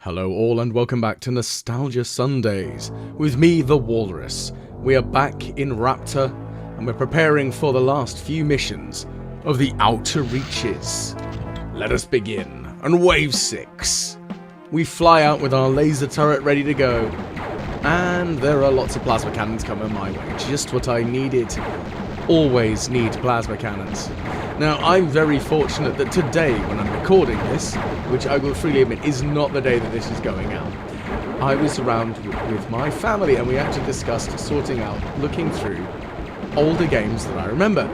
Hello all and welcome back to Nostalgia Sundays, with me, the Walrus. We are back in Raptor, and we're preparing for the last few missions of the Outer Reaches. Let us begin. On Wave 6, we fly out with our laser turret ready to go, and there are lots of plasma cannons coming my way, just what I needed. Always need plasma cannons. Now, I'm very fortunate that today, when I'm recording this, which I will freely admit is not the day that this is going out, I was around with my family and we actually discussed sorting out, looking through older games that I remember.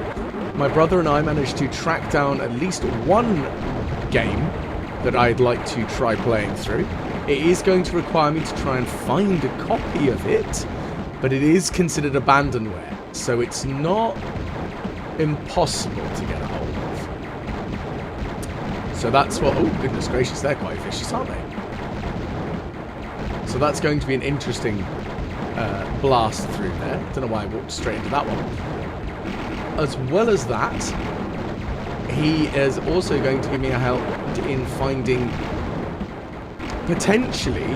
My brother and I managed to track down at least one game that I'd like to try playing through. It is going to require me to try and find a copy of it, but it is considered abandonware, so it's not impossible to get a hold of. So that's what... Oh, goodness gracious, they're quite vicious, aren't they? So that's going to be an interesting blast through there. Don't know why I walked straight into that one. As well as that, he is also going to give me a help in finding potentially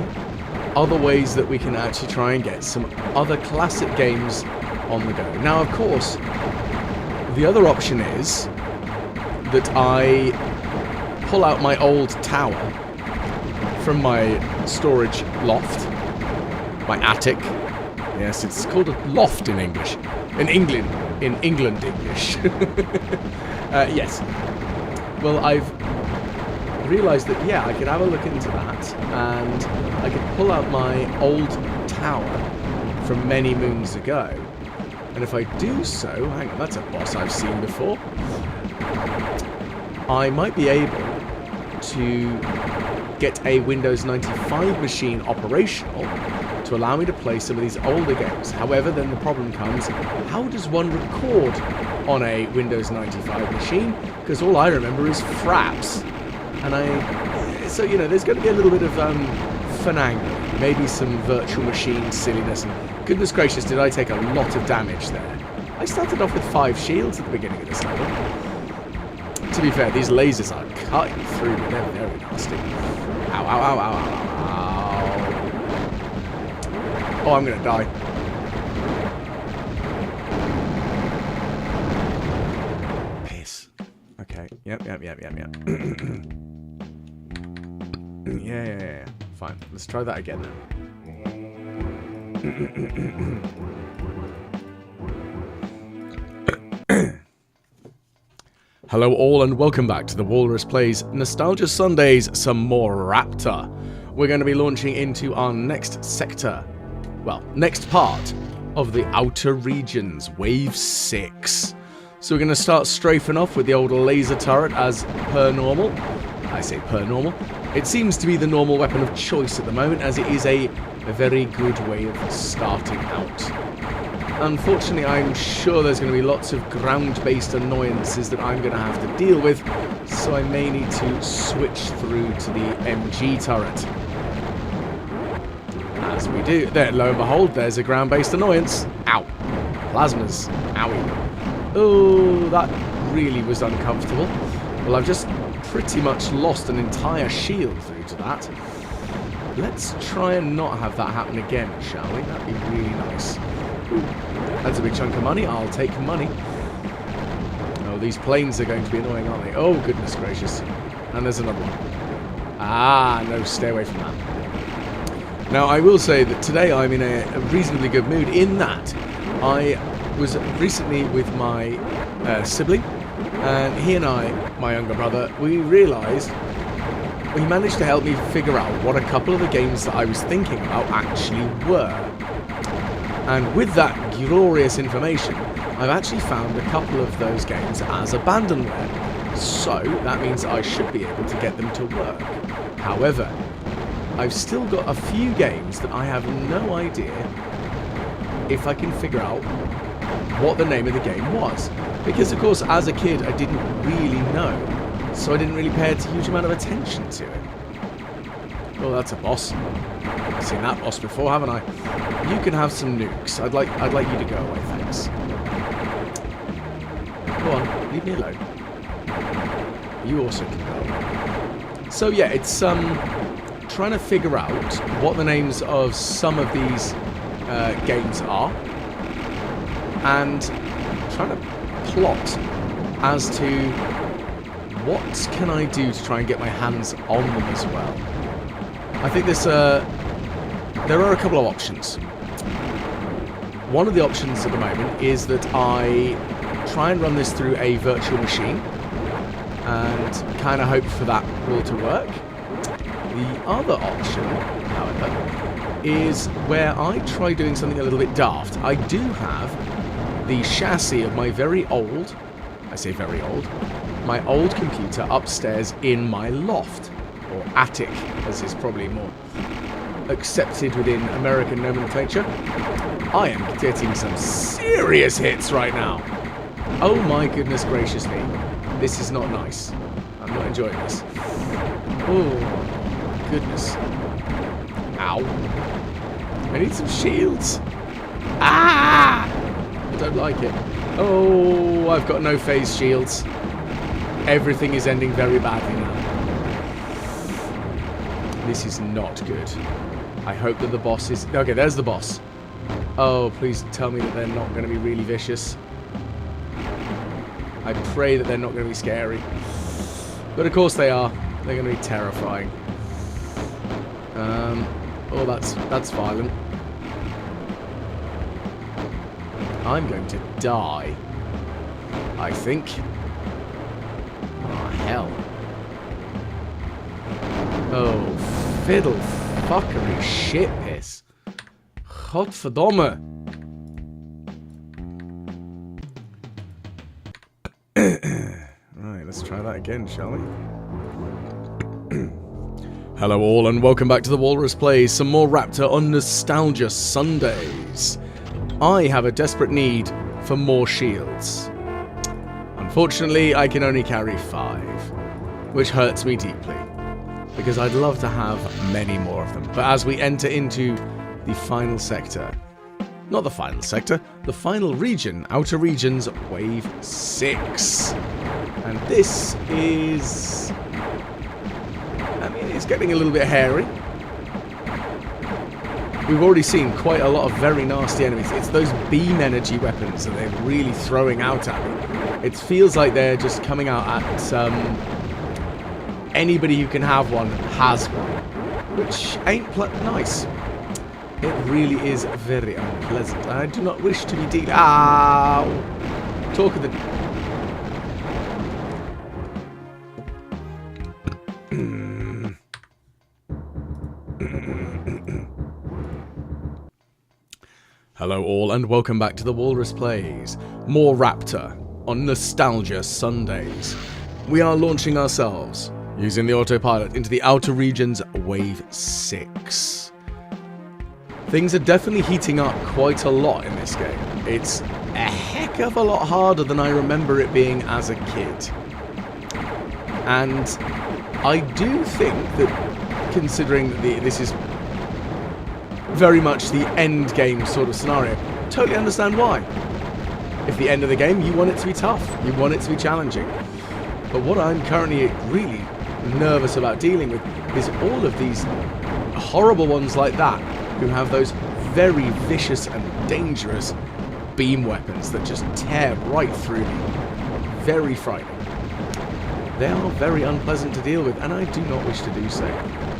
other ways that we can actually try and get some other classic games on the go. Now, of course, the other option is that I pull out my old tower from my storage loft, my attic. Yes, it's called a loft in English. In England English. Yes. Well, I've realised that, yeah, I could have a look into that, and I could pull out my old tower from many moons ago. And if I do so, hang on, that's a boss I've seen before. I might be able to get a Windows 95 machine operational to allow me to play some of these older games. However, then the problem comes, how does one record on a Windows 95 machine? Because all I remember is fraps. And so, you know, there's going to be a little bit of finagling, maybe some virtual machine silliness. And goodness gracious, did I take a lot of damage there. I started off with 5 shields at the beginning of this level. To be fair, these lasers are cutting through me. They're very nasty. Ow, ow, ow, ow, ow, ow. Oh, I'm going to die. Piss. Okay. Yep. Yeah. Fine. Let's try that again then. Hello all and welcome back to the Walrus Plays Nostalgia Sundays, some more Raptor. We're going to be launching into our next sector, well, next part of the Outer Regions, Wave 6. So we're going to start strafing off with the old laser turret as per normal. I say per normal. It seems to be the normal weapon of choice at the moment, as it is a very good way of starting out. Unfortunately, I'm sure there's going to be lots of ground-based annoyances that I'm going to have to deal with, so I may need to switch through to the MG turret. As we do, there, lo and behold, there's a ground-based annoyance. Ow. Plasmas. Owie. Oh, that really was uncomfortable. Well, I've just pretty much lost an entire shield through to that. Let's try and not have that happen again, shall we? That'd be really nice. Ooh, that's a big chunk of money. I'll take money. Oh, these planes are going to be annoying, aren't they? Oh, goodness gracious. And there's another one. Ah, no, stay away from that. Now, I will say that today I'm in a reasonably good mood in that I was recently with my sibling, and he and I, my younger brother, we realised he managed to help me figure out what a couple of the games that I was thinking about actually were. And with that glorious information, I've actually found a couple of those games as abandonware. So that means I should be able to get them to work. However, I've still got a few games that I have no idea if I can figure out what the name of the game was. Because, of course, as a kid, I didn't really know. So I didn't really pay a huge amount of attention to it. Oh, that's a boss. I've seen that boss before, haven't I? You can have some nukes. I'd like you to go away, thanks. Go on, leave me alone. You also can go away. So yeah, it's trying to figure out what the names of some of these games are, and trying to plot as to what can I do to try and get my hands on them as well. I think there are a couple of options. One of the options at the moment is that I try and run this through a virtual machine and kind of hope for that all to work. The other option, however, is where I try doing something a little bit daft. I do have the chassis of my very old, I say very old, my old computer upstairs in my loft, or attic, as is probably more accepted within American nomenclature. I am getting some serious hits right now. Oh my goodness gracious me. This is not nice. I'm not enjoying this. Oh, goodness. Ow. I need some shields. Ah! I don't like it. Oh, I've got no phase shields. Everything is ending very badly now. This is not good. I hope that the boss is... Okay, there's the boss. Oh, please tell me that they're not going to be really vicious. I pray that they're not going to be scary. But of course they are. They're going to be terrifying. Oh, that's violent. I'm going to die. I think. Oh, hell. Oh, fiddle fuckery shit piss. Godverdomme. Right, let's try that again, shall we? Hello all and welcome back to the Walrus Plays some more Raptor on Nostalgia Sundays. I have a desperate need for more shields. Unfortunately, I can only carry 5, which hurts me deeply, because I'd love to have many more of them. But as we enter into the final sector, not the final sector, the final region, Outer Regions Wave 6. And this is... I mean, it's getting a little bit hairy. We've already seen quite a lot of very nasty enemies. It's those beam energy weapons that they're really throwing out at me. It feels like they're just coming out at anybody who can have one has one, which ain't nice. It really is very unpleasant. I do not wish to be dealing... Ow! Talk of the... Hello all and welcome back to the Walrus Plays. More Raptor on Nostalgia Sundays. We are launching ourselves, using the autopilot, into the Outer Regions Wave 6. Things are definitely heating up quite a lot in this game. It's a heck of a lot harder than I remember it being as a kid. And I do think that, considering that this is very much the end game sort of scenario, totally understand why. If the end of the game, you want it to be tough, you want it to be challenging. But what I'm currently really nervous about dealing with is all of these horrible ones like that, who have those very vicious and dangerous beam weapons that just tear right through me. Very frightening. They are very unpleasant to deal with, and I do not wish to do so.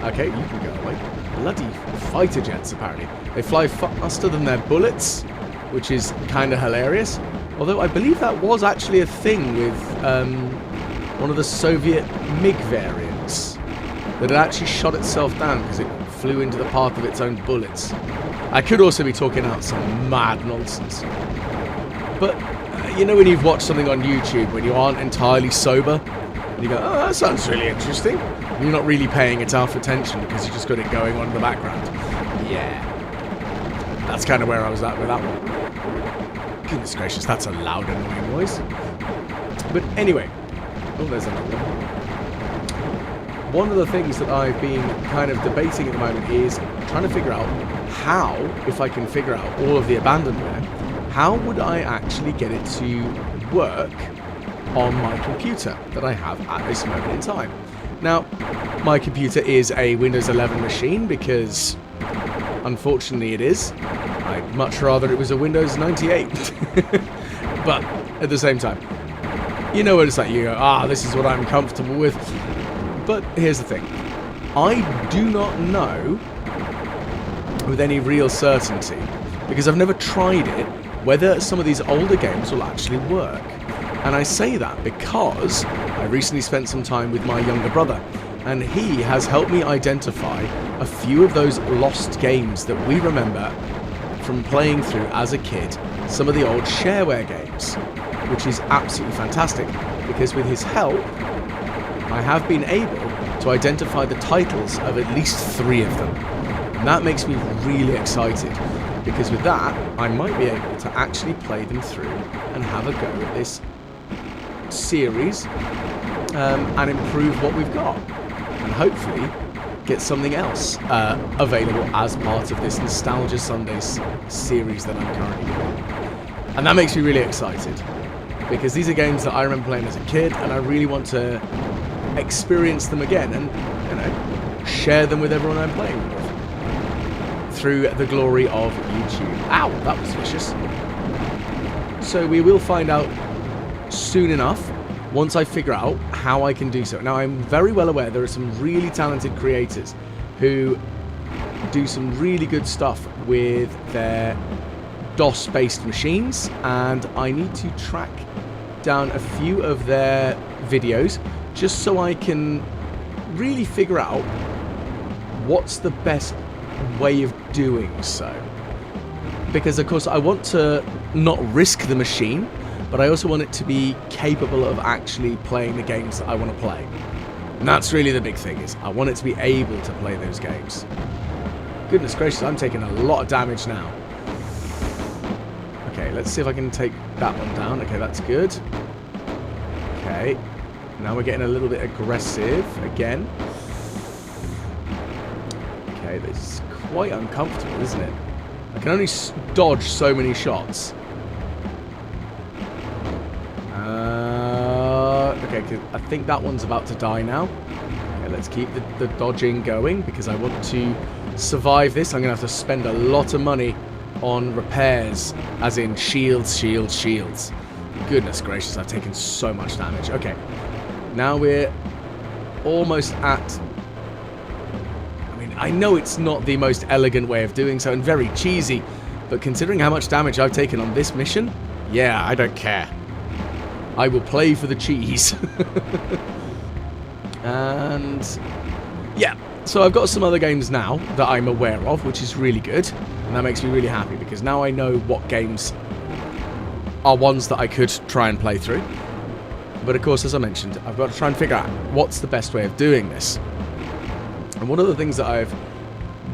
Okay, you can go away. Bloody fighter jets, apparently. They fly faster than their bullets, which is kind of hilarious. Although I believe that was actually a thing with one of the Soviet MiG variants that had actually shot itself down because it flew into the path of its own bullets. I could also be talking out some mad nonsense. But, you know when you've watched something on YouTube when you aren't entirely sober, and you go, oh, that sounds really interesting. And you're not really paying enough attention because you just got it going on in the background. Yeah. That's kind of where I was at with that one. Goodness gracious, that's a loud, annoying noise. But anyway. Oh, there's another one. One of the things that I've been kind of debating at the moment is trying to figure out how, if I can figure out all of the abandonware, how would I actually get it to work on my computer that I have at this moment in time? Now, my computer is a Windows 11 machine because, unfortunately, it is. I'd much rather it was a Windows 98. But at the same time, you know what it's like. You go, this is what I'm comfortable with. But here's the thing. I do not know with any real certainty, because I've never tried it, whether some of these older games will actually work. And I say that because I recently spent some time with my younger brother, and he has helped me identify a few of those lost games that we remember from playing through as a kid, some of the old shareware games, which is absolutely fantastic, because with his help, I have been able to identify the titles of at least 3 of them. And that makes me really excited, because with that, I might be able to actually play them through and have a go at this series and improve what we've got, and hopefully get something else available as part of this Nostalgia Sundays series that I'm currently doing. And that makes me really excited, because these are games that I remember playing as a kid, and I really want to experience them again and, you know, share them with everyone I'm playing with through the glory of YouTube. Ow, that was vicious. So we will find out soon enough once I figure out how I can do so. Now, I'm very well aware there are some really talented creators who do some really good stuff with their DOS-based machines, and I need to track down a few of their videos just so I can really figure out what's the best way of doing so. Because, of course, I want to not risk the machine, but I also want it to be capable of actually playing the games that I want to play. And that's really the big thing, is I want it to be able to play those games. Goodness gracious, I'm taking a lot of damage now. Okay, let's see if I can take that one down. Okay, that's good. Okay, now we're getting a little bit aggressive again. Okay, this is quite uncomfortable, isn't it? I can only dodge so many shots. Okay, I think that one's about to die now. Okay, let's keep the dodging going, because I want to survive this. I'm going to have to spend a lot of money on repairs, as in shields, shields, shields. Goodness gracious, I've taken so much damage. Okay, now we're almost at... I mean, I know it's not the most elegant way of doing so and very cheesy, but considering how much damage I've taken on this mission, yeah, I don't care. I will play for the cheese. And yeah, so I've got some other games now that I'm aware of, which is really good, and that makes me really happy, because now I know what games are ones that I could try and play through. But of course, as I mentioned, I've got to try and figure out what's the best way of doing this. And one of the things that I've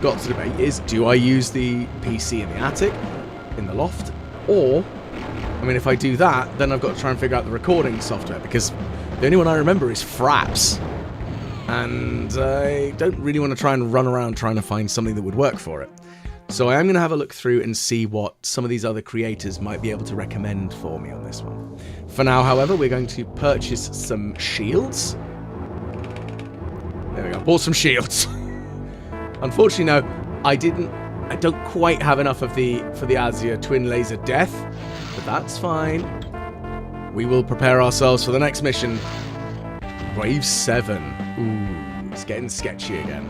got to debate is, do I use the PC in the attic, in the loft, or... I mean, if I do that, then I've got to try and figure out the recording software, because the only one I remember is Fraps. And I don't really want to try and run around trying to find something that would work for it. So I am going to have a look through and see what some of these other creators might be able to recommend for me on this one. For now, however, we're going to purchase some shields. There we go, bought some shields. Unfortunately, no, I don't quite have enough of for the Azure Twin Laser Death. But that's fine. We will prepare ourselves for the next mission. Wave 7. Ooh, it's getting sketchy again.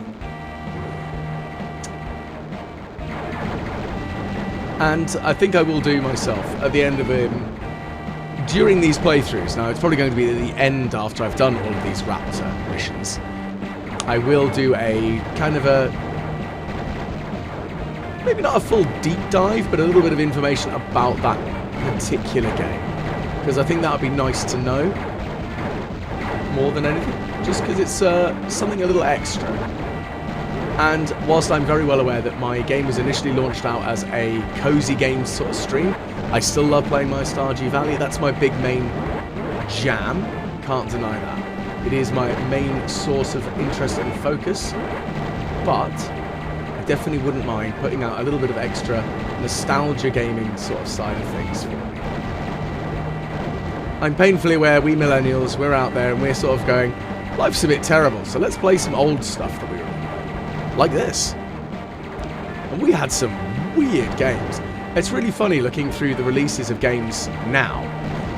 And I think I will do myself at the end of during these playthroughs. Now, it's probably going to be at the end after I've done all of these Raptor missions. I will do a kind of a... maybe not a full deep dive, but a little bit of information about that particular game, because I think that would be nice to know more than anything, just because it's something a little extra. And whilst I'm very well aware that my game was initially launched out as a cozy game sort of stream, I still love playing my Stardew Valley. That's my big main jam, can't deny that. It is my main source of interest and focus, but I definitely wouldn't mind putting out a little bit of extra nostalgia gaming sort of side of things for me. I'm painfully aware we millennials, we're out there and we're sort of going, life's a bit terrible, so let's play some old stuff that we remember. Like this. And we had some weird games. It's really funny looking through the releases of games now,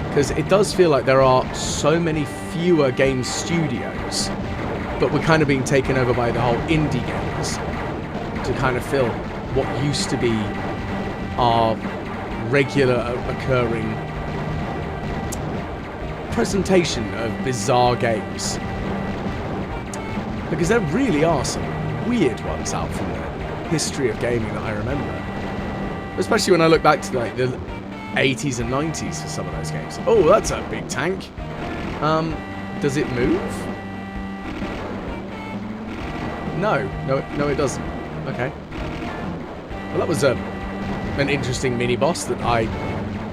because it does feel like there are so many fewer game studios, but we're kind of being taken over by the whole indie games to kind of fill what used to be our regular occurring presentation of bizarre games. Because there really are some weird ones out from the history of gaming that I remember. Especially when I look back to like the 80s and 90s for some of those games. Oh, that's a big tank. Does it move? No, it doesn't. Okay. Well, that was an interesting mini-boss that I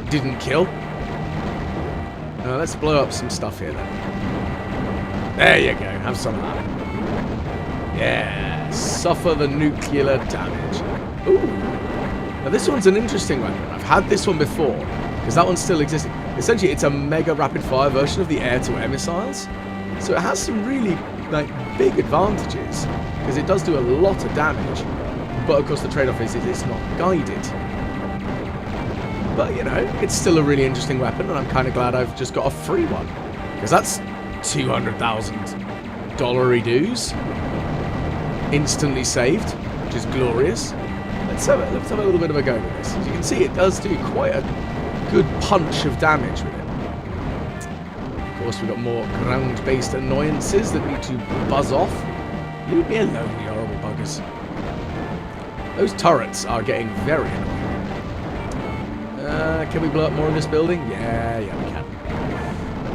didn't kill. Let's blow up some stuff here then. There you go, have some of that. Yeah, suffer the nuclear damage. Ooh. Now this one's an interesting weapon. I've had this one before, because that one's still existing. Essentially, it's a mega rapid-fire version of the air-to-air missiles. So it has some really like big advantages, because it does do a lot of damage. But of course the trade-off is it's not guided. But you know, it's still a really interesting weapon, and I'm kind of glad I've just got a free one. Because that's $200,000 dues. Instantly saved, which is glorious. Let's have a little bit of a go with this. As you can see, it does do quite a good punch of damage with it. Of course, we've got more ground-based annoyances that need to buzz off. Leave me alone, you horrible buggers. Those turrets are getting very annoying. Can we blow up more of this building? Yeah, we can.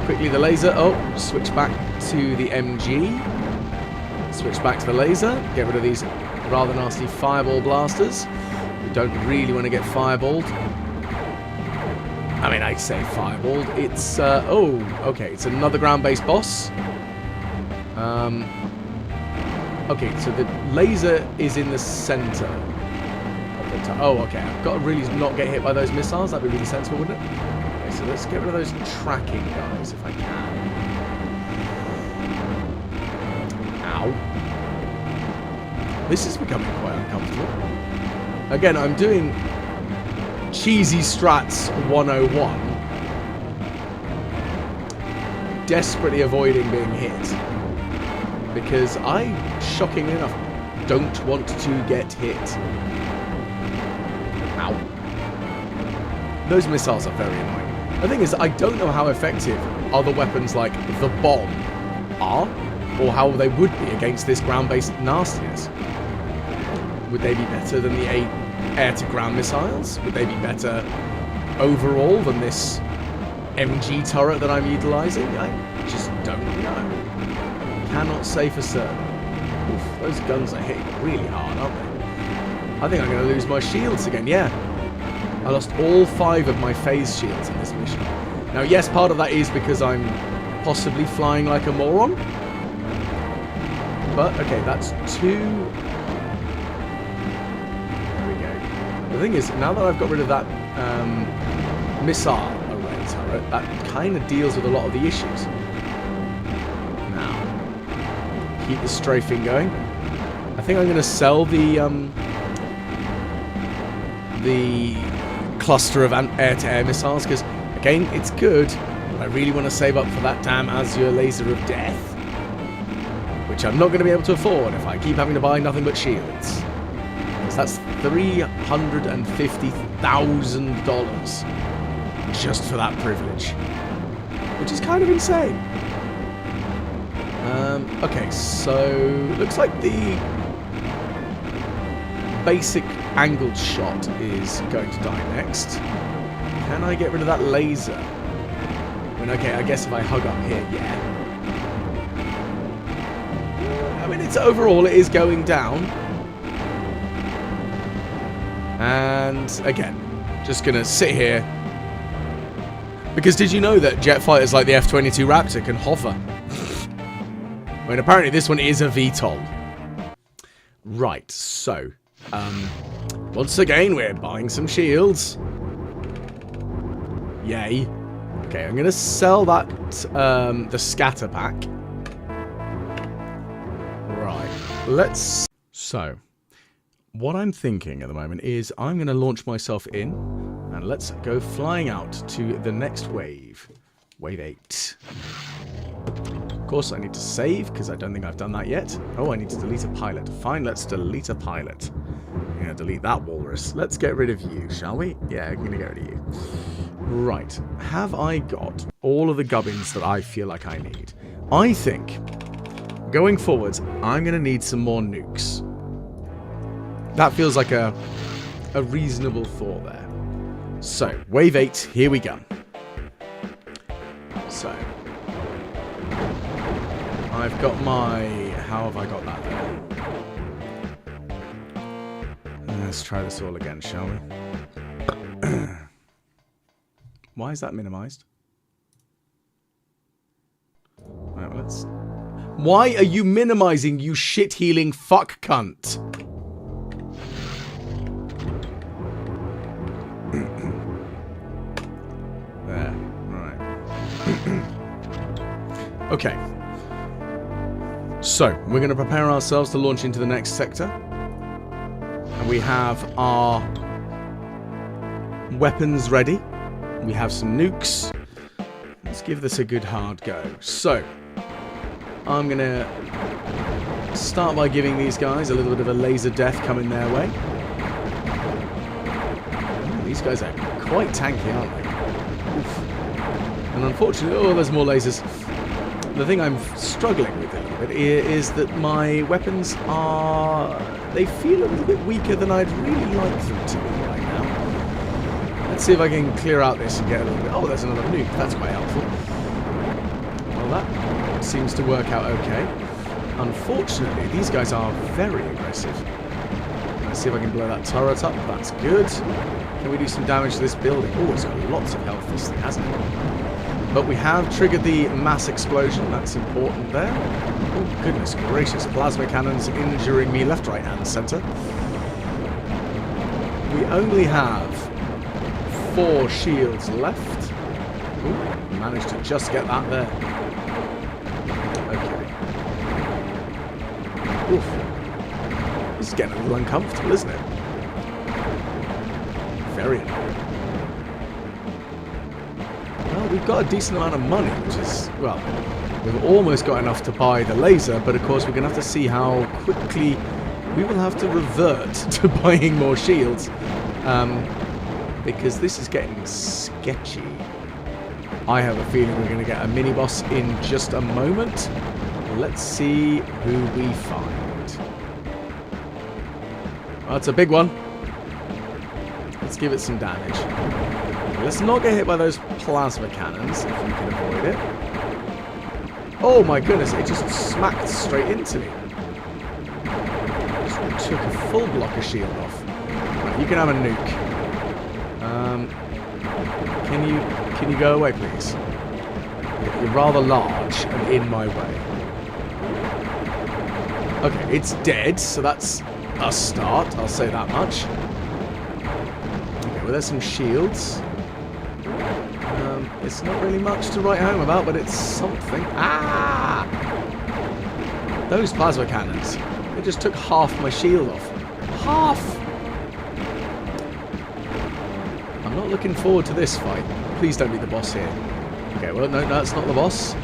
Quickly, the laser. Oh, switch back to the MG. Switch back to the laser. Get rid of these rather nasty fireball blasters. We don't really want to get fireballed. I mean, I say fireballed. It's, oh, okay. It's another ground-based boss. Okay, so the laser is in the center. Oh, okay. I've got to really not get hit by those missiles. That'd be really sensible, wouldn't it? Okay, so let's get rid of those tracking guys if I can. Ow. This is becoming quite uncomfortable. Again, I'm doing Cheesy Strats 101. Desperately avoiding being hit. Because I, shockingly enough, don't want to get hit. Ow. Those missiles are very annoying. The thing is, I don't know how effective other weapons like the bomb are, or how they would be against this ground-based nastiness. Would they be better than the air-to-ground missiles? Would they be better overall than this MG turret that I'm utilising? I just don't know. Cannot say for certain. Oof, those guns are hitting really hard, aren't they? I think I'm going to lose my shields again, yeah. I lost all 5 of my phase shields in this mission. Now, yes, part of that is because I'm possibly flying like a moron. But, okay, that's 2... There we go. The thing is, now that I've got rid of that missile array turret, that kind of deals with a lot of the issues. Now, keep the strafing going. I think I'm going to sell the cluster of air-to-air missiles, because, again, it's good, but I really want to save up for that damn Azure Laser of Death, which I'm not going to be able to afford if I keep having to buy nothing but shields. Because that's $350,000 just for that privilege, which is kind of insane. Okay, so looks like the basic angled shot is going to die next. Can I get rid of that laser? I mean, okay, I guess if I hug up here, yeah. I mean, it's overall, it is going down. And again, just gonna sit here. Because did you know that jet fighters like the F-22 Raptor can hover? I mean, apparently this one is a VTOL. Right, so... once again, we're buying some shields. Yay. Okay, I'm going to sell that, the scatter pack. let's... So, what I'm thinking at the moment is I'm going to launch myself in, and let's go flying out to the next wave. Wave 8. Of course, I need to save, because I don't think I've done that yet. Oh, I need to delete a pilot. Fine, let's delete a pilot. I'm going to delete that walrus. Let's get rid of you, shall we? Yeah, I'm going to get rid of you. Right. Have I got all of the gubbins that I feel like I need? I think, going forwards, I'm going to need some more nukes. That feels like a reasonable thought there. So, wave 8, here we go. So, I've got my... How have I got that there? Let's try this all again, shall we? Why is that minimized? Right, let's... Why are you minimizing, you shit-healing fuck cunt? There, right. Okay. So, we're going to prepare ourselves to launch into the next sector. And we have our weapons ready. We have some nukes. Let's give this a good hard go. So, I'm going to start by giving these guys a little bit of a laser death coming their way. Oh, these guys are quite tanky, aren't they? Oof. And unfortunately, oh, there's more lasers. The thing I'm struggling with a little bit is that my weapons are... They feel a little bit weaker than I'd really like them to be right now. Let's see if I can clear out this and get a little bit... Oh, there's another nuke. That's quite helpful. Well, that seems to work out okay. Unfortunately, these guys are very aggressive. Let's see if I can blow that turret up. That's good. Can we do some damage to this building? Oh, it's got lots of health, this thing, hasn't it? But we have triggered the mass explosion. That's important there. Oh, goodness gracious. Plasma cannons injuring me left, right, and centre. We only have 4 shields left. Ooh, managed to just get that there. Okay. Oof. This is getting a little uncomfortable, isn't it? Very annoying. Well, we've got a decent amount of money, which is, well, we've almost got enough to buy the laser, but of course we're going to have to see how quickly we will have to revert to buying more shields, because this is getting sketchy. I have a feeling we're going to get a mini-boss in just a moment. Let's see who we find. Well, that's a big one. Let's give it some damage. Let's not get hit by those plasma cannons, if we can avoid it. Oh my goodness, it just smacked straight into me. Just took a full block of shield off. Right, you can have a nuke. Can you go away, please? You're rather large and in my way. Okay, it's dead, so that's a start, I'll say that much. Okay, well there's some shields. It's not really much to write home about, but it's something. Ah! Those plasma cannons. They just took half my shield off. Half! I'm not looking forward to this fight. Please don't be the boss here. Okay, well, no, that's not the boss.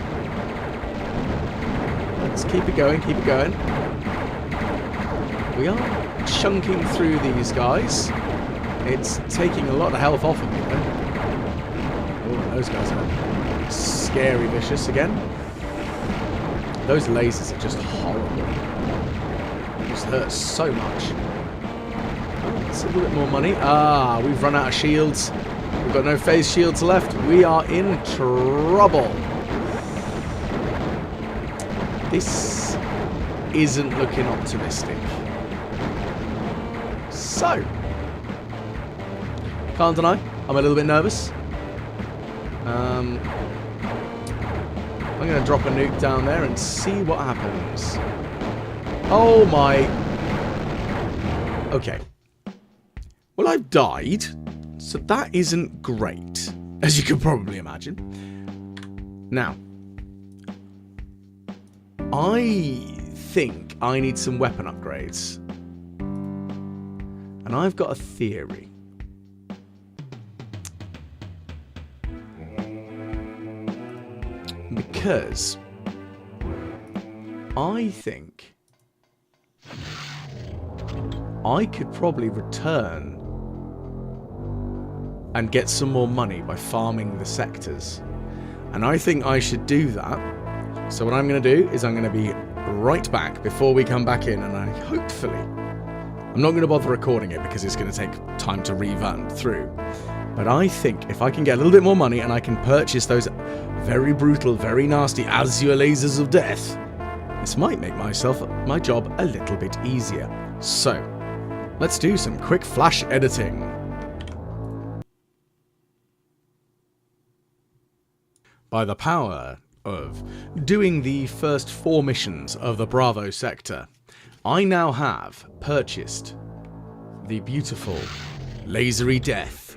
Let's keep it going, keep it going. We are chunking through these guys. It's taking a lot of health off of me, though. Oh, those guys are scary vicious again. Those lasers are just horrible. They just hurt so much. Oh, that's a little bit more money. Ah, we've run out of shields. We've got no phase shields left. We are in trouble. This isn't looking optimistic. So, can't deny, I'm a little bit nervous. I'm going to drop a nuke down there and see what happens. Oh my... Okay. Well, I've died, so that isn't great, as you can probably imagine. Now, I think I need some weapon upgrades. And I've got a theory. Because I think I could probably return and get some more money by farming the sectors. And I think I should do that. So what I'm going to do is I'm going to be right back before we come back in, and I'm not going to bother recording it because it's going to take time to revamp through. But I think if I can get a little bit more money and I can purchase those very brutal, very nasty azure lasers of death, this might make my job a little bit easier. So, let's do some quick flash editing. By the power of doing the first 4 missions of the Bravo sector, I now have purchased the beautiful Lazery Death.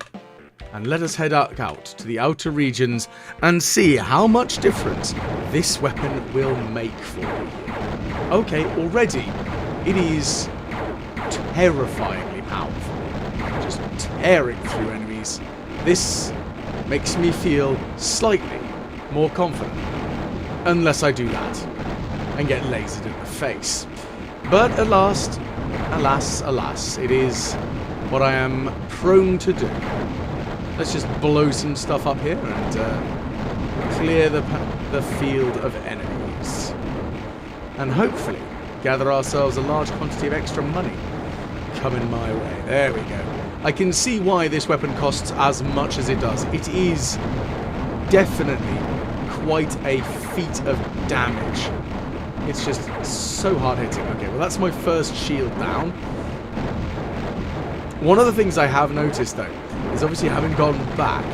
And let us head out to the outer regions and see how much difference this weapon will make for you. Okay, already it is terrifyingly powerful. Just tearing through enemies. This makes me feel slightly more confident. Unless I do that and get lasered in the face. But alas, it is what I am prone to do. Let's just blow some stuff up here and clear the field of enemies. And hopefully gather ourselves a large quantity of extra money coming my way. There we go. I can see why this weapon costs as much as it does. It is definitely quite a feat of damage. It's just so hard hitting. Okay, well that's my first shield down. One of the things I have noticed though is obviously having gone back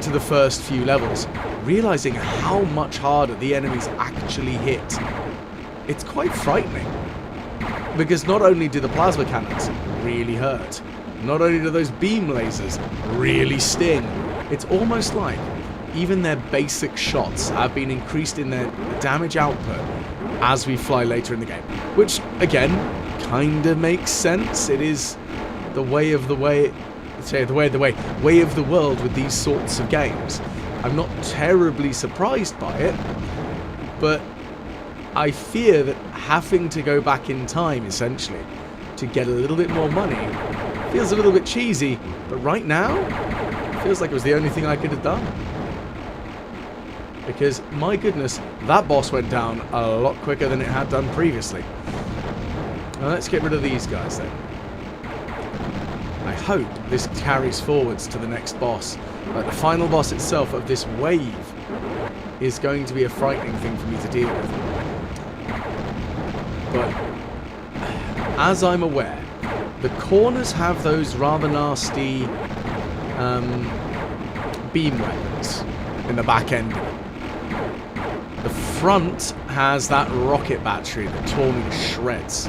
to the first few levels, realizing how much harder the enemies actually hit. It's quite frightening. Because not only do the plasma cannons really hurt, not only do those beam lasers really sting, it's almost like even their basic shots have been increased in their damage output as we fly later in the game. Which, again, kind of makes sense. It is the way of the world with these sorts of games. I'm not terribly surprised by it, but I fear that having to go back in time, essentially, to get a little bit more money feels a little bit cheesy, but right now, it feels like it was the only thing I could have done. Because, my goodness, that boss went down a lot quicker than it had done previously. Now let's get rid of these guys then. I hope this carries forwards to the next boss. But the final boss itself of this wave is going to be a frightening thing for me to deal with. But, as I'm aware, the corners have those rather nasty beam weapons in the back end of it. The front has that rocket battery that tore me to shreds.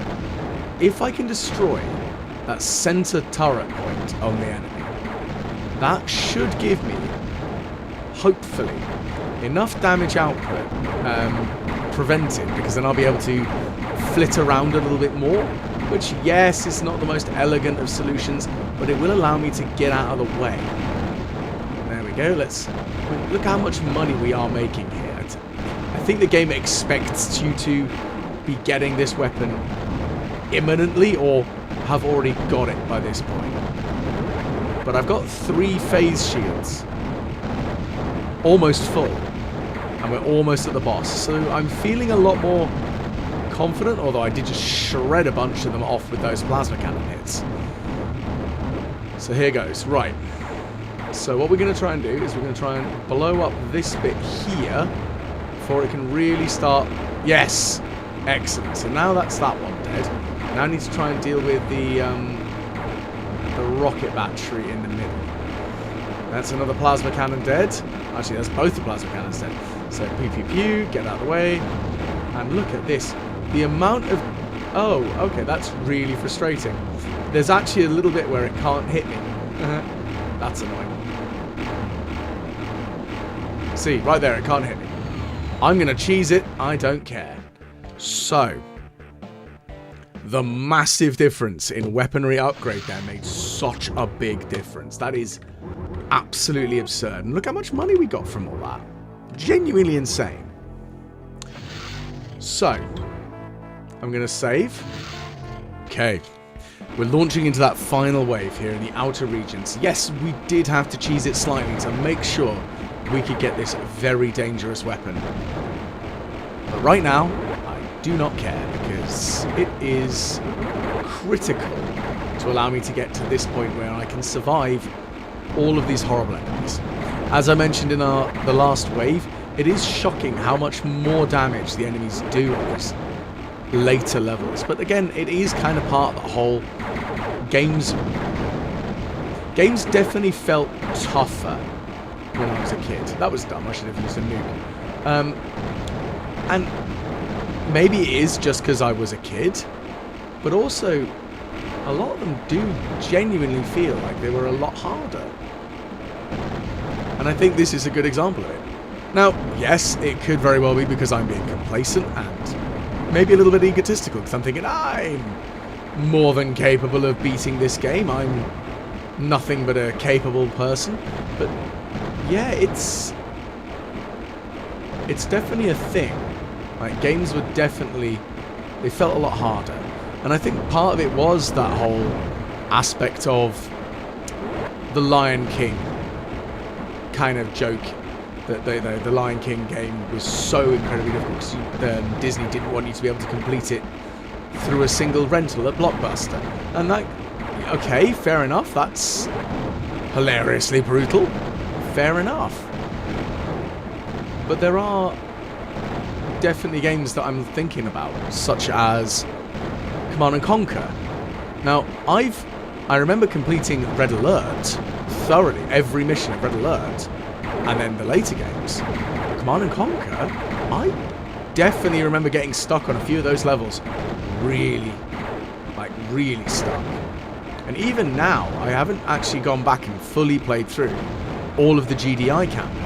If I can destroy that center turret point on the enemy, that should give me, hopefully, enough damage output prevented, because then I'll be able to flit around a little bit more, which, yes, is not the most elegant of solutions, but it will allow me to get out of the way. There we go. Look how much money we are making here. I think the game expects you to be getting this weapon imminently, or have already got it by this point. But I've got 3 phase shields, almost full, and we're almost at the boss, so I'm feeling a lot more confident, although I did just shred a bunch of them off with those plasma cannon hits. So here goes. Right, so what we're going to try and do is we're going to try and blow up this bit here before it can really start. Yes, excellent. So now that's that one dead. Now I need to try and deal with the rocket battery in the middle. That's another plasma cannon dead. Actually, that's both the plasma cannons dead. So pew pew pew, get out of the way. And look at this. The amount of... Oh, okay, that's really frustrating. There's actually a little bit where it can't hit me. That's annoying. See, right there, it can't hit me. I'm going to cheese it. I don't care. So, the massive difference in weaponry upgrade there made such a big difference. That is absolutely absurd. And look how much money we got from all that. Genuinely insane. So, I'm going to save. Okay. We're launching into that final wave here in the outer regions. Yes, we did have to cheese it slightly to make sure we could get this very dangerous weapon. But right now, I do not care because it is critical to allow me to get to this point where I can survive all of these horrible enemies. As I mentioned in the last wave, it is shocking how much more damage the enemies do on these later levels. But again, it is kind of part of the whole games definitely felt tougher when I was a kid. That was dumb. I should have used a nuke. And maybe it is just because I was a kid, but also a lot of them do genuinely feel like they were a lot harder. And I think this is a good example of it. Now, yes, it could very well be because I'm being complacent and maybe a little bit egotistical, because I'm thinking I'm more than capable of beating this game. I'm nothing but a capable person. But yeah, it's definitely a thing. Like, games were definitely, they felt a lot harder. And I think part of it was that whole aspect of the Lion King kind of joke, that the Lion King game was so incredibly difficult because Disney didn't want you to be able to complete it through a single rental at Blockbuster. And that, okay, fair enough, that's hilariously brutal, fair enough. But there are definitely games that I'm thinking about, such as Command & Conquer. Now, I remember completing Red Alert thoroughly, every mission of Red Alert, and then the later games. Command & Conquer, I definitely remember getting stuck on a few of those levels. Really stuck. And even now, I haven't actually gone back and fully played through all of the GDI campaign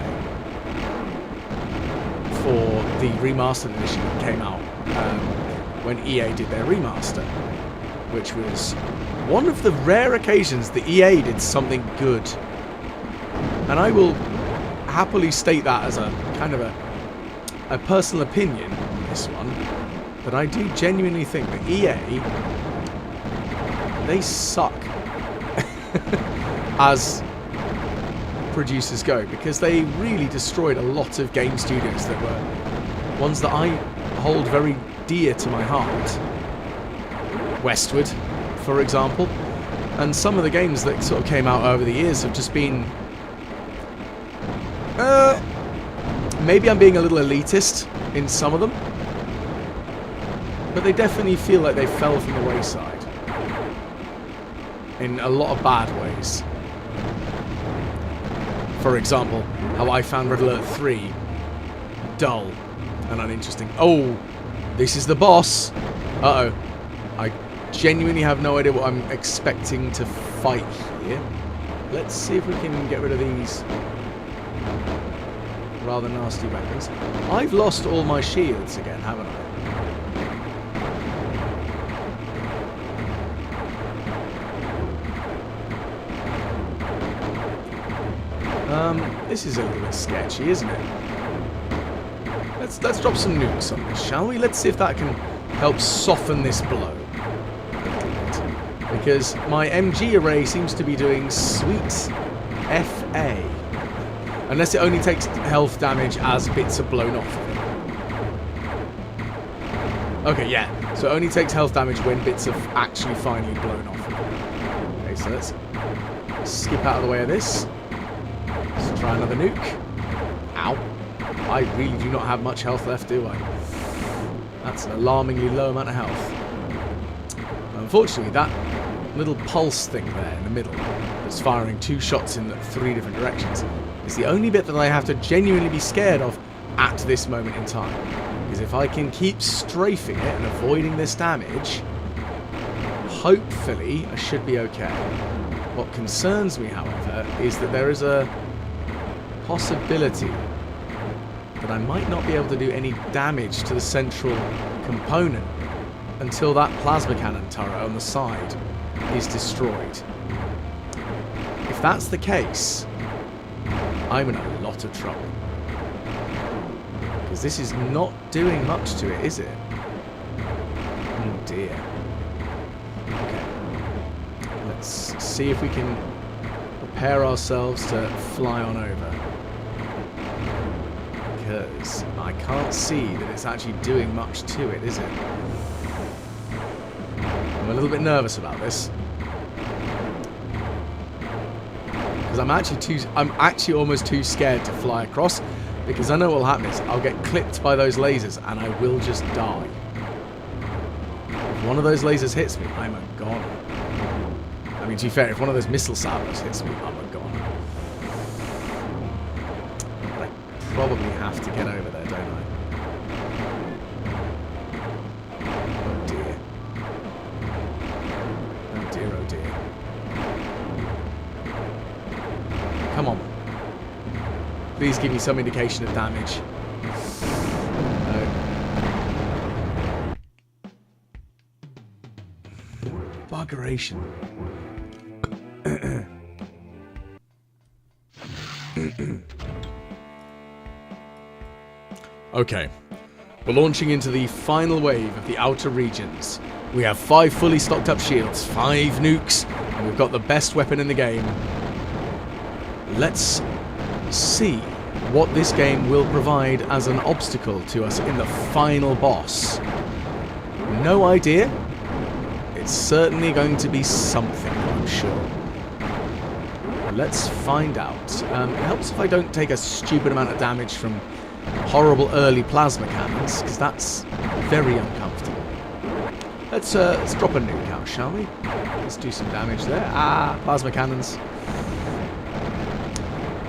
for the remastered edition that came out when EA did their remaster, which was one of the rare occasions that EA did something good. And I will happily state that as a kind of a personal opinion on this one, but I do genuinely think that EA, they suck as producers go, because they really destroyed a lot of game studios that were ones that I hold very dear to my heart. Westward, for example, and some of the games that sort of came out over the years have just been maybe I'm being a little elitist in some of them, but they definitely feel like they fell from the wayside in a lot of bad ways. For example, how I found Red Alert 3 dull and uninteresting. Oh, this is the boss. Uh-oh. I genuinely have no idea what I'm expecting to fight here. Let's see if we can get rid of these rather nasty weapons. I've lost all my shields again, haven't I? This is a little bit sketchy, isn't it? Let's drop some nukes on this, shall we? Let's see if that can help soften this blow. Because my MG array seems to be doing sweet FA. Unless it only takes health damage as bits are blown off of it. Okay, yeah. So it only takes health damage when bits have actually finally blown off of it. Okay, so let's skip out of the way of this. Let's try another nuke. Ow. I really do not have much health left, do I? That's an alarmingly low amount of health. Unfortunately, that little pulse thing there in the middle that's firing 2 shots in 3 different directions is the only bit that I have to genuinely be scared of at this moment in time. Because if I can keep strafing it and avoiding this damage, hopefully I should be okay. What concerns me, however, is that there is a possibility that I might not be able to do any damage to the central component until that plasma cannon turret on the side is destroyed. If that's the case, I'm in a lot of trouble. Because this is not doing much to it, is it? Oh dear. Okay. Let's see if we can prepare ourselves to fly on over. Because I can't see that it's actually doing much to it, is it? I'm a little bit nervous about this. Because I'm actually almost too scared to fly across, because I know what will happen is I'll get clipped by those lasers and I will just die. If one of those lasers hits me, I'm a goner. I mean, to be fair, if one of those missile salvos hits me, I'm a goner. But I probably have to get over there, don't I? Oh dear. Oh dear, oh dear. Come on. Please give me some indication of damage. Buggeration. Okay. We're launching into the final wave of the outer regions. We have 5 fully stocked up shields, 5 nukes, and we've got the best weapon in the game. Let's see what this game will provide as an obstacle to us in the final boss. No idea. It's certainly going to be something, I'm sure. Let's find out. It helps if I don't take a stupid amount of damage from horrible early plasma cannons, because that's very uncomfortable. Let's drop a nuke out, shall we? Let's do some damage there. Ah, plasma cannons.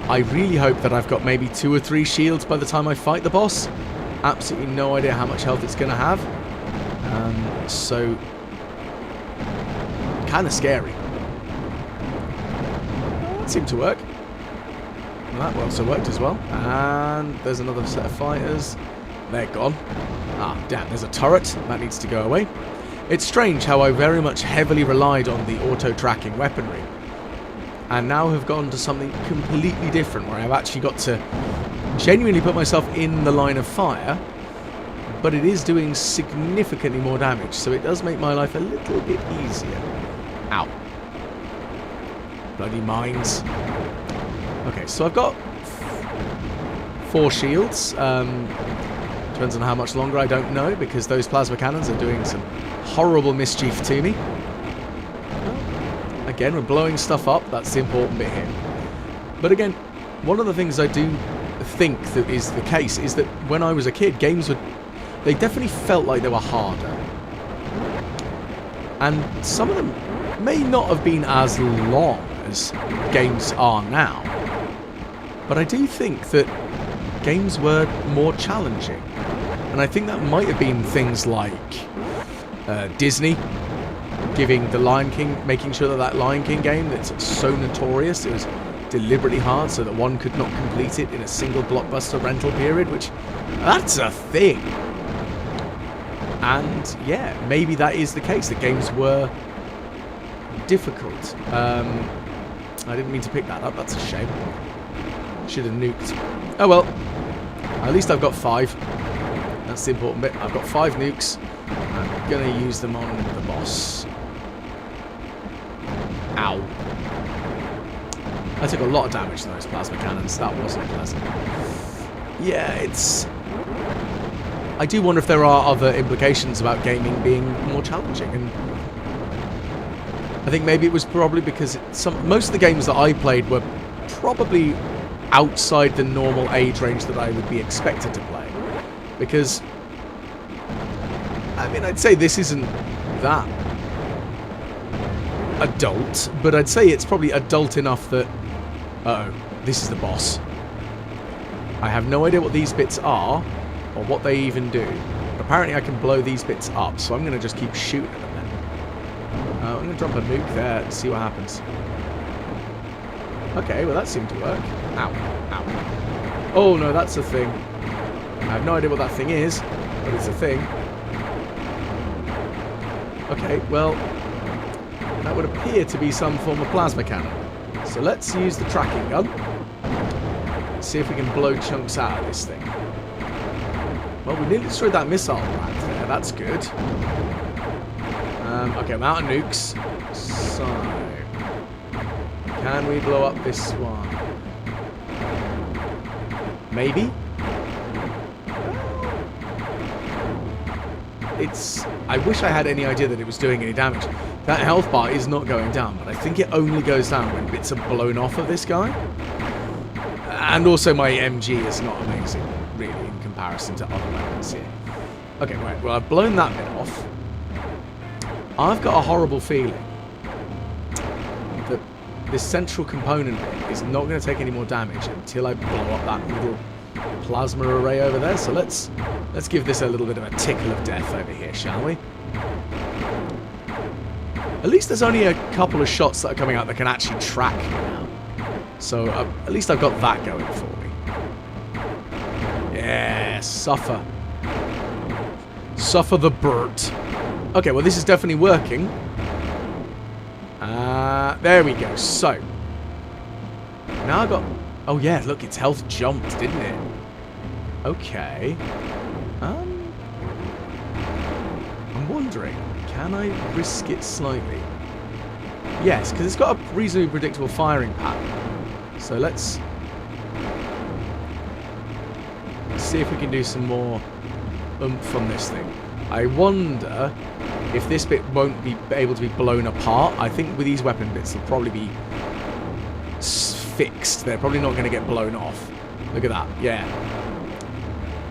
I really hope that I've got maybe 2 or 3 shields by the time I fight the boss. Absolutely no idea how much health it's going to have. So, kind of scary. That seemed to work. And that also worked as well. And there's another set of fighters. They're gone. Ah, damn, there's a turret. That needs to go away. It's strange how I very much heavily relied on the auto-tracking weaponry, and now have gone to something completely different, where I've actually got to genuinely put myself in the line of fire, but it is doing significantly more damage, so it does make my life a little bit easier. Ow. Bloody mines. Okay, so I've got 4 shields. Depends on how much longer, I don't know, because those plasma cannons are doing some horrible mischief to me. Again, we're blowing stuff up. That's the important bit here. But again, one of the things I do think that is the case is that when I was a kid, games they definitely felt like they were harder. And some of them may not have been as long as games are now. But I do think that games were more challenging. And I think that might have been things like Disney giving the Lion King, making sure that that Lion King game that's so notorious, it was deliberately hard so that one could not complete it in a single blockbuster rental period, which, that's a thing. And yeah, maybe that is the case, that games were difficult. I didn't mean to pick that up, that's a shame. Should have nuked. Oh well, at least I've got 5. That's the important bit. I've got 5 nukes. I'm gonna use them on the boss. Ow. I took a lot of damage to those plasma cannons. That wasn't pleasant. Yeah, it's... I do wonder if there are other implications about gaming being more challenging. And I think maybe it was probably because most of the games that I played were probably outside the normal age range that I would be expected to play. Because, I mean, I'd say this isn't that adult, but I'd say it's probably adult enough that... Uh-oh, this is the boss. I have no idea what these bits are, or what they even do. But apparently I can blow these bits up, so I'm going to just keep shooting at them then. I'm going to drop a nuke there and see what happens. Okay, well that seemed to work. Ow, ow. Oh no, that's a thing. I have no idea what that thing is, but it's a thing. Okay, well, that would appear to be some form of plasma cannon. So let's use the tracking gun. See if we can blow chunks out of this thing. Well, we nearly destroyed that missile rack there. That's good. Okay, I'm out of nukes. So, can we blow up this one? Maybe? I wish I had any idea that it was doing any damage. That health bar is not going down, but I think it only goes down when bits are blown off of this guy. And also my MG is not amazing, really, in comparison to other weapons here. Okay, right, well, I've blown that bit off. I've got a horrible feeling that this central component bit is not going to take any more damage until I blow up that little plasma array over there. So let's give this a little bit of a tickle of death over here, shall we? At least there's only a couple of shots that are coming out that can actually track me now. So at least I've got that going for me. Yeah, suffer. Suffer the Burt. Okay, well this is definitely working. There we go. So, now I got... Oh yeah, look, its health jumped, didn't it? Okay. I'm wondering, can I risk it slightly? Yes, because it's got a reasonably predictable firing pattern. So let's see if we can do some more oomph on this thing. I wonder if this bit won't be able to be blown apart. I think with these weapon bits, they'll probably be fixed. They're probably not going to get blown off. Look at that. Yeah.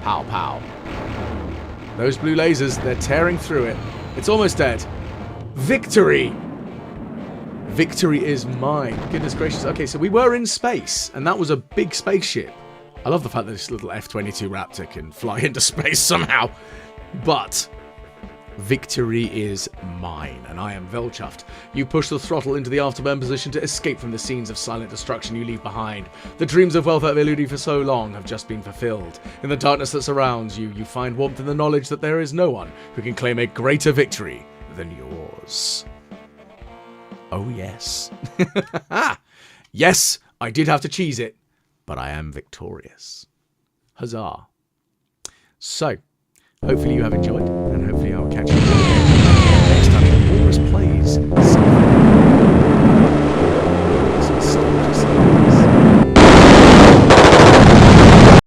Pow, pow. Those blue lasers, they're tearing through it. It's almost dead. Victory! Victory is mine. Goodness gracious. Okay, so we were in space, and that was a big spaceship. I love the fact that this little F-22 Raptor can fly into space somehow. But victory is mine, and I am Velchuffed. You push the throttle into the afterburn position to escape from the scenes of silent destruction you leave behind. The dreams of wealth that have eluded you for so long have just been fulfilled. In the darkness that surrounds you, you find warmth in the knowledge that there is no one who can claim a greater victory than yours. Oh yes. Yes, I did have to cheese it, but I am victorious. Huzzah. So, hopefully you have enjoyed.